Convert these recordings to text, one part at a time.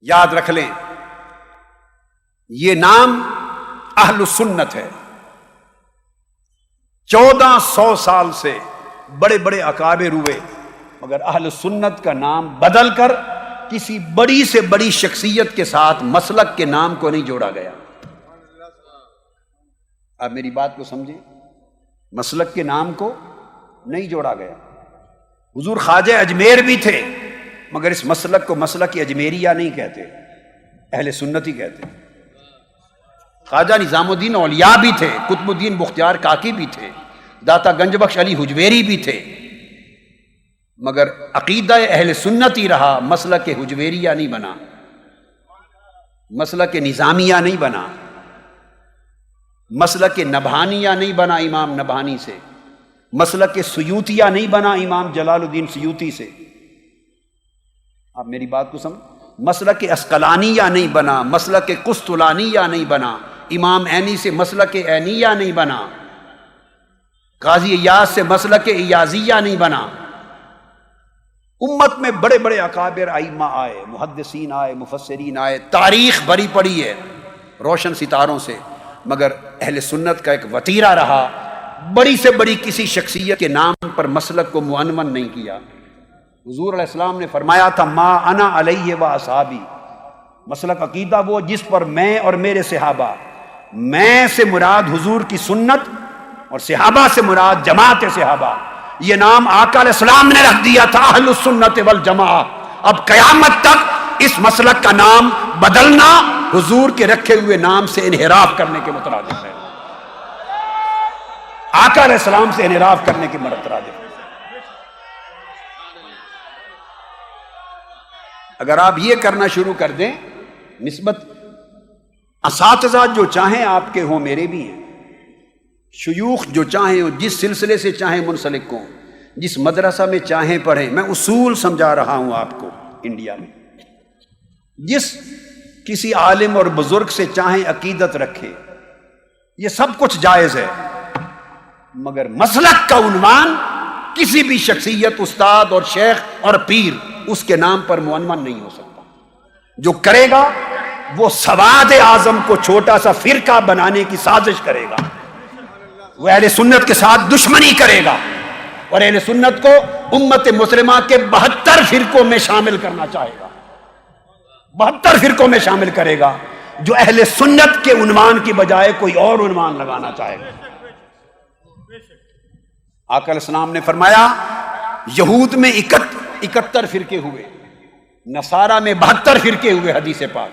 یاد رکھ لیں، یہ نام اہل سنت ہے۔ 1400 سال سے بڑے بڑے اکابر ہوئے، مگر اہل سنت کا نام بدل کر کسی بڑی سے بڑی شخصیت کے ساتھ مسلک کے نام کو نہیں جوڑا گیا۔ آپ میری بات کو سمجھیں، مسلک کے نام کو نہیں جوڑا گیا۔ حضور خواجہ اجمیر بھی تھے، مگر اس مسلک کو مسلک اجمیریہ نہیں کہتے، اہل سنت ہی کہتے۔ خواجہ نظام الدین اولیاء بھی تھے، قطب الدین بختیار کاکی بھی تھے، داتا گنج بخش علی حجویری بھی تھے، مگر عقیدہ اہل سنت ہی رہا، مسلک حجویریہ نہیں بنا، مسلک نظامیہ نہیں بنا، مسلک نبہانیہ نہیں بنا امام نبہانی سے، مسلک سیوطیہ نہیں بنا امام جلال الدین سیوطی سے۔ آپ میری بات کو سمجھ، مسلک اسقلانیہ نہیں بنا، مسلک قسطلانیہ نہیں بنا، امام عینی سے مسلک عینیہ نہیں بنا، قاضی ایاز سے مسلک ایازیہ نہیں بنا۔ امت میں بڑے بڑے اکابر ائمہ آئے، محدثین آئے، مفسرین آئے، تاریخ بھری پڑی ہے روشن ستاروں سے، مگر اہل سنت کا ایک وتیرہ رہا، بڑی سے بڑی کسی شخصیت کے نام پر مسلک کو معنون نہیں کیا۔ حضور علیہ السلام نے فرمایا تھا ما انا علیہ و اصحابی، مسلک عقیدہ وہ جس پر میں اور میرے صحابہ، میں سے مراد حضور کی سنت اور صحابہ سے مراد جماعت صحابہ۔ یہ نام آقا علیہ السلام نے رکھ دیا تھا اہل السنت والجماعہ۔ اب قیامت تک اس مسلک کا نام بدلنا حضور کے رکھے ہوئے نام سے انحراف کرنے کے مترادف ہے، آقا علیہ السلام سے انحراف کرنے کے مترادف ہے۔ اگر آپ یہ کرنا شروع کر دیں، نسبت اساتذہ جو چاہیں آپ کے ہوں، میرے بھی ہیں، شیوخ جو چاہیں ہوں، جس سلسلے سے چاہیں منسلک ہوں، جس مدرسہ میں چاہیں پڑھیں، میں اصول سمجھا رہا ہوں آپ کو انڈیا میں، جس کسی عالم اور بزرگ سے چاہیں عقیدت رکھیں، یہ سب کچھ جائز ہے، مگر مسلک کا عنوان کسی بھی شخصیت، استاد اور شیخ اور پیر اس کے نام پر معنون نہیں ہو سکتا۔ جو کرے گا وہ سواد اعظم کو چھوٹا سا فرقہ بنانے کی سازش کرے گا، وہ اہل سنت کے ساتھ دشمنی کرے گا، اور اہل سنت کو امت مسلمہ کے 72 فرقوں میں شامل کرنا چاہے گا، 72 فرقوں میں شامل کرے گا، جو اہل سنت کے عنوان کی بجائے کوئی اور عنوان لگانا چاہے گا۔ آقا علیہ السلام نے فرمایا یہود میں 71 فرقے ہوئے، نصارہ میں 72 فرقے ہوئے، حدیث پاک۔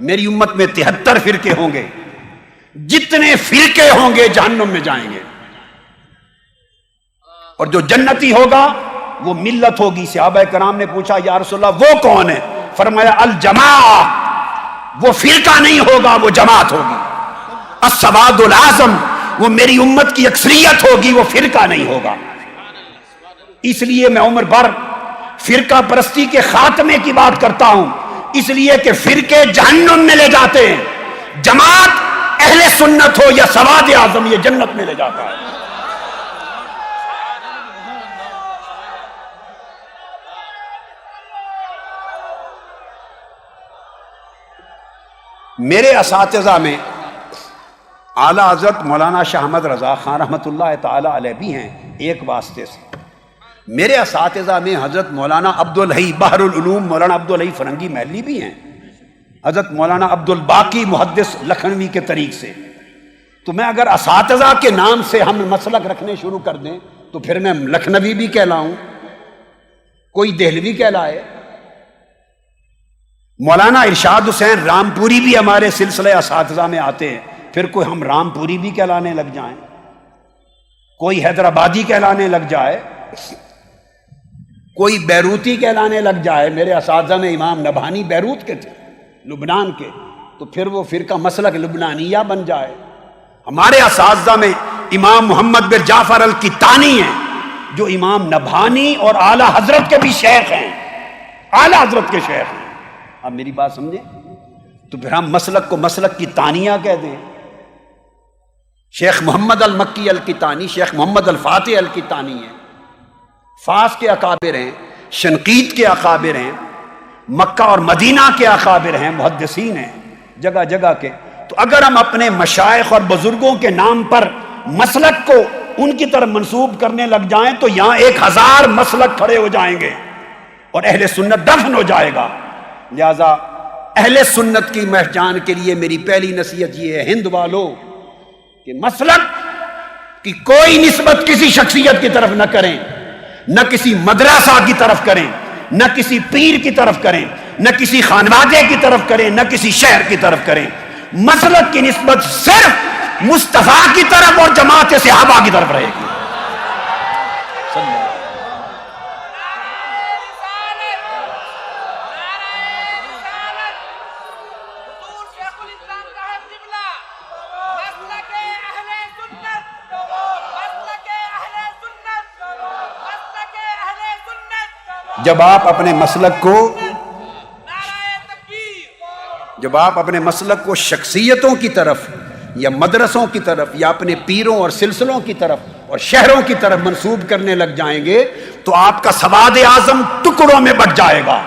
میری امت میں 73 فرقے ہوں گے، جتنے فرقے ہوں گے جہنم میں جائیں گے، اور جو جنتی ہوگا وہ ملت ہوگی۔ صحابہ کرام نے پوچھا یا رسول اللہ وہ کون ہے؟ فرمایا الجماعہ، وہ فرقہ نہیں ہوگا، وہ جماعت ہوگی۔ السواد الاعظم، وہ میری امت کی اکثریت ہوگی، وہ فرقہ نہیں ہوگا۔ اس لیے میں عمر بھر فرقہ پرستی کے خاتمے کی بات کرتا ہوں، اس لیے کہ فرقے جہنم میں لے جاتے ہیں، جماعت اہل سنت ہو یا سواد اعظم یہ جنت میں لے جاتا ہے۔ میرے اساتذہ میں اعلیٰ حضرت مولانا شاہ احمد رضا خان رحمۃ اللہ تعالی علیہ بھی ہیں، ایک واسطے سے۔ میرے اساتذہ میں حضرت مولانا عبدالحی بحر العلوم مولانا عبدالحی فرنگی محلی بھی ہیں، حضرت مولانا عبد الباقی محدث لکھنوی کے طریق سے۔ تو میں اگر اساتذہ کے نام سے ہم مسلک رکھنے شروع کر دیں تو پھر میں لکھنوی بھی کہلاؤں، کوئی دہلوی کہلائے، مولانا ارشاد حسین رامپوری بھی ہمارے سلسلے اساتذہ میں آتے ہیں، پھر کوئی ہم رامپوری بھی کہلانے لگ جائیں، کوئی حیدرآبادی کہلانے لگ جائے، کوئی بیروتی کہلانے لگ جائے۔ میرے اساتذہ میں امام نبہانی بیروت کے تھے، لبنان کے، تو پھر وہ فرقہ مسلک لبنانیہ بن جائے۔ ہمارے اساتذہ میں امام محمد بن جعفر الکتانی ہیں، جو امام نبہانی اور اعلیٰ حضرت کے بھی شیخ ہیں، اعلیٰ حضرت کے شیخ ہیں۔ آپ میری بات سمجھیں، تو پھر ہم مسلک کو مسلک کی تانیہ کہہ دیں۔ شیخ محمد المکی الکتانی، شیخ محمد الفاتح الکتانی ہیں، فاس کے اکابر ہیں، شنقیط کے اکابر ہیں، مکہ اور مدینہ کے اکابر ہیں، محدثین ہیں جگہ جگہ کے. تو اگر ہم اپنے مشائخ اور بزرگوں کے نام پر مسلک کو ان کی طرف منسوب کرنے لگ جائیں تو یہاں 1000 مسلک کھڑے ہو جائیں گے اور اہل سنت دفن ہو جائے گا. لہذا اہل سنت کی پہچان کے لیے میری پہلی نصیحت یہ ہے ہند والو کہ مسلک کی کوئی نسبت کسی شخصیت کی طرف نہ کریں، نہ کسی مدرسہ کی طرف کریں، نہ کسی پیر کی طرف کریں، نہ کسی خانوادے کی طرف کریں، نہ کسی شہر کی طرف کریں. مسلک کی نسبت صرف مصطفیٰ کی طرف اور جماعت صحابہ کی طرف رہے گی. جب آپ اپنے مسلک کو شخصیتوں کی طرف یا مدرسوں کی طرف یا اپنے پیروں اور سلسلوں کی طرف اور شہروں کی طرف منسوب کرنے لگ جائیں گے تو آپ کا سواد اعظم ٹکڑوں میں بٹ جائے گا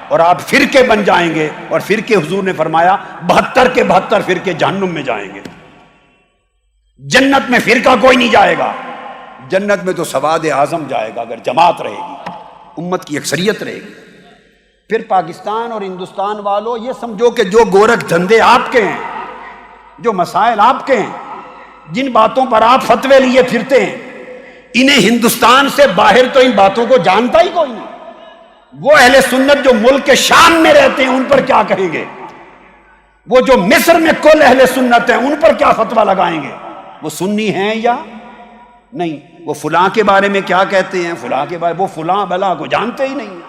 اور آپ فرقے بن جائیں گے، اور فرقے حضور نے فرمایا 72 کے 72 فرقے جہنم میں جائیں گے. جنت میں فرقہ کوئی نہیں جائے گا، جنت میں تو سواد اعظم جائے گا اگر جماعت رہے گی، امت کی اکثریت رہے گی. پھر پاکستان اور ہندوستان والوں یہ سمجھو کہ جو گورکھ دھندے آپ کے ہیں، جو مسائل آپ کے ہیں، جن باتوں پر آپ فتوے لیے پھرتے ہیں، انہیں ہندوستان سے باہر تو ان باتوں کو جانتا ہی کوئی نہیں. وہ اہل سنت جو ملک کے شام میں رہتے ہیں ان پر کیا کہیں گے؟ وہ جو مصر میں کل اہل سنت ہیں ان پر کیا فتویٰ لگائیں گے؟ وہ سنی ہیں یا نہیں؟ وہ فلاں کے بارے میں کیا کہتے ہیں، فلاں کے بارے وہ فلاں بلا کو جانتے ہی نہیں.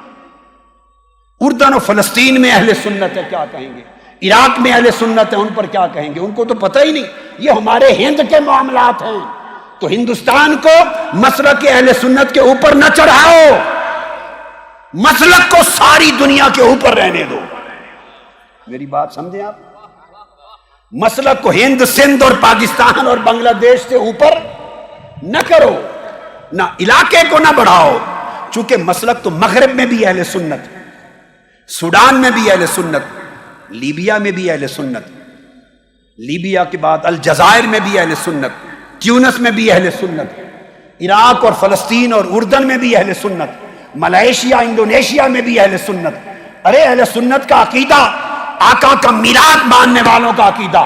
اردن و فلسطین میں اہل سنت ہے کیا کہیں گے؟ عراق میں اہل سنت ہے ان پر کیا کہیں گے؟ ان کو تو پتہ ہی نہیں. یہ ہمارے ہند کے معاملات ہیں. تو ہندوستان کو مسلک اہل سنت کے اوپر نہ چڑھاؤ، مسلک کو ساری دنیا کے اوپر رہنے دو. میری بات سمجھیں آپ؟ مسلک کو ہند، سندھ اور پاکستان اور بنگلہ دیش سے اوپر نہ کرو، نہ علاقے کو نہ بڑھاؤ. چونکہ مسلک تو مغرب میں بھی اہل سنت، سوڈان میں بھی اہل سنت، لیبیا میں بھی اہل سنت، لیبیا کے بعد الجزائر میں بھی اہل سنت، ٹیونس میں بھی اہل سنت، عراق اور فلسطین اور اردن میں بھی اہل سنت، ملائیشیا انڈونیشیا میں بھی اہل سنت. ارے اہل سنت کا عقیدہ آقا کا میلاد ماننے والوں کا عقیدہ،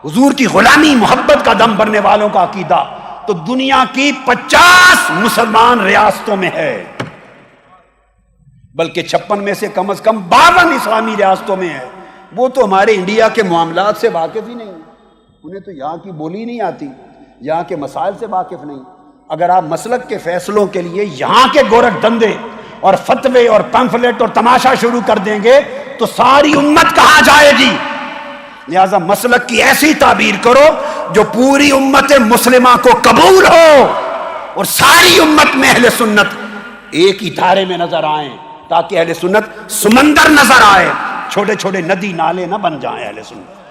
حضور کی غلامی محبت کا دم بھرنے والوں کا عقیدہ تو دنیا کی 50 مسلمان ریاستوں میں ہے، بلکہ 56 میں سے کم از کم 52 اسلامی ریاستوں میں ہے. وہ تو ہمارے انڈیا کے معاملات سے واقف ہی نہیں ہیں، انہیں تو یہاں کی بولی نہیں آتی، یہاں کے مسائل سے واقف نہیں. اگر آپ مسلک کے فیصلوں کے لیے یہاں کے گورکھ دھندے اور فتوے اور پمفلٹ اور تماشا شروع کر دیں گے تو ساری امت کہاں جائے گی؟ لہذا مسلک کی ایسی تعبیر کرو جو پوری امت مسلمہ کو قبول ہو اور ساری امت میں اہل سنت ایک ہی دھارے میں نظر آئیں، تاکہ اہل سنت سمندر نظر آئے، چھوٹے چھوٹے ندی نالے نہ بن جائیں اہل سنت.